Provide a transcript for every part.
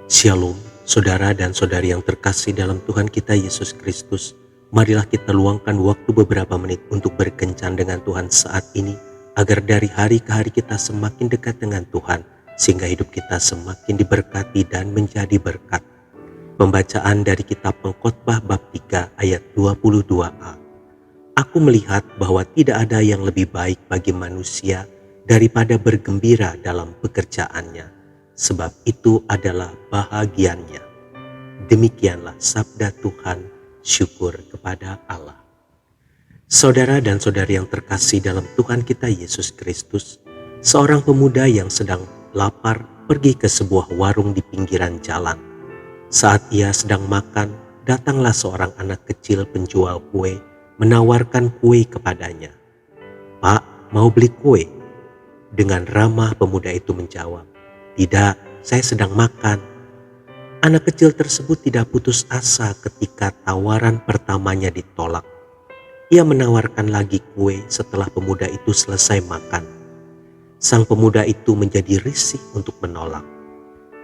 Shalom, saudara dan saudari yang terkasih dalam Tuhan kita Yesus Kristus. Marilah kita luangkan waktu beberapa menit untuk berkencan dengan Tuhan saat ini, agar dari hari ke hari kita semakin dekat dengan Tuhan, sehingga hidup kita semakin diberkati dan menjadi berkat. Pembacaan dari kitab Pengkhotbah bab 3 ayat 22a. Aku melihat bahwa tidak ada yang lebih baik bagi manusia daripada bergembira dalam pekerjaannya, sebab itu adalah bahagiannya. Demikianlah sabda Tuhan, syukur kepada Allah. Saudara dan saudari yang terkasih dalam Tuhan kita Yesus Kristus, seorang pemuda yang sedang lapar pergi ke sebuah warung di pinggiran jalan. Saat ia sedang makan, datanglah seorang anak kecil penjual kue menawarkan kue kepadanya. "Pak, mau beli kue?" Dengan ramah pemuda itu menjawab, "Tidak, saya sedang makan." Anak kecil tersebut tidak putus asa ketika tawaran pertamanya ditolak. Ia menawarkan lagi kue setelah pemuda itu selesai makan. Sang pemuda itu menjadi risih untuk menolak.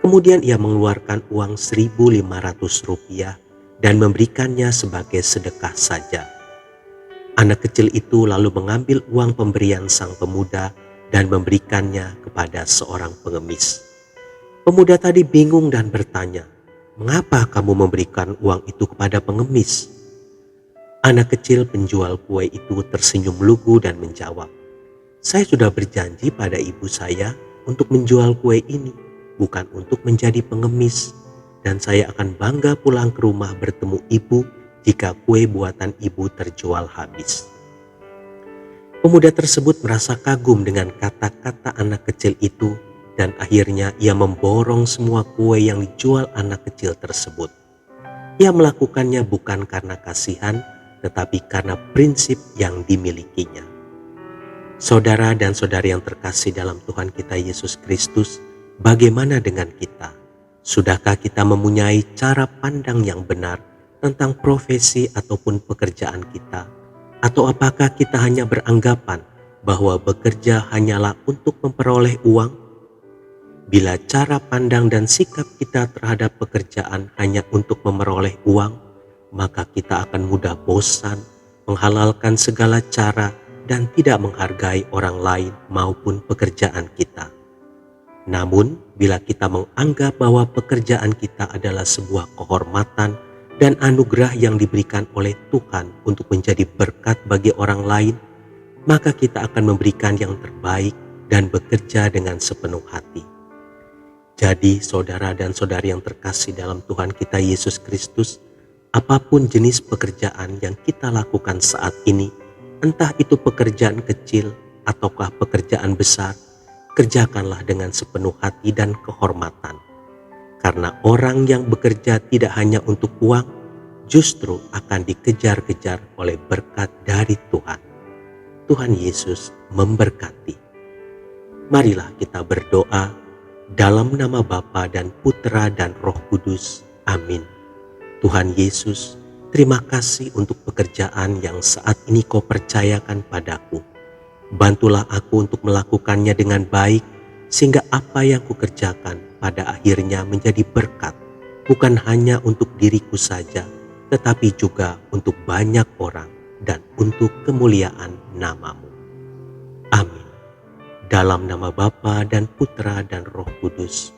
Kemudian ia mengeluarkan uang Rp1.500 dan memberikannya sebagai sedekah saja. Anak kecil itu lalu mengambil uang pemberian sang pemuda dan memberikannya kepada seorang pengemis. Pemuda tadi bingung dan bertanya, "Mengapa kamu memberikan uang itu kepada pengemis?" Anak kecil penjual kue itu tersenyum lugu dan menjawab, "Saya sudah berjanji pada ibu saya untuk menjual kue ini, bukan untuk menjadi pengemis. Dan saya akan bangga pulang ke rumah bertemu ibu jika kue buatan ibu terjual habis." Pemuda tersebut merasa kagum dengan kata-kata anak kecil itu, dan akhirnya ia memborong semua kue yang dijual anak kecil tersebut. Ia melakukannya bukan karena kasihan, tetapi karena prinsip yang dimilikinya. Saudara dan saudari yang terkasih dalam Tuhan kita Yesus Kristus, bagaimana dengan kita? Sudahkah kita mempunyai cara pandang yang benar tentang profesi ataupun pekerjaan kita? Atau apakah kita hanya beranggapan bahwa bekerja hanyalah untuk memperoleh uang? Bila cara pandang dan sikap kita terhadap pekerjaan hanya untuk memperoleh uang, maka kita akan mudah bosan, menghalalkan segala cara, dan tidak menghargai orang lain maupun pekerjaan kita. Namun, bila kita menganggap bahwa pekerjaan kita adalah sebuah kehormatan dan anugerah yang diberikan oleh Tuhan untuk menjadi berkat bagi orang lain, maka kita akan memberikan yang terbaik dan bekerja dengan sepenuh hati. Jadi, saudara dan saudari yang terkasih dalam Tuhan kita Yesus Kristus, apapun jenis pekerjaan yang kita lakukan saat ini, entah itu pekerjaan kecil ataukah pekerjaan besar, kerjakanlah dengan sepenuh hati dan kehormatan. Karena orang yang bekerja tidak hanya untuk uang, justru akan dikejar-kejar oleh berkat dari Tuhan. Tuhan Yesus memberkati. Marilah kita berdoa dalam nama Bapa dan Putra dan Roh Kudus. Amin. Tuhan Yesus, terima kasih untuk pekerjaan yang saat ini Kau percayakan padaku. Bantulah aku untuk melakukannya dengan baik, sehingga apa yang kukerjakan pada akhirnya menjadi berkat, bukan hanya untuk diriku saja, tetapi juga untuk banyak orang dan untuk kemuliaan nama-Mu. Amin. Dalam nama Bapa dan Putra dan Roh Kudus.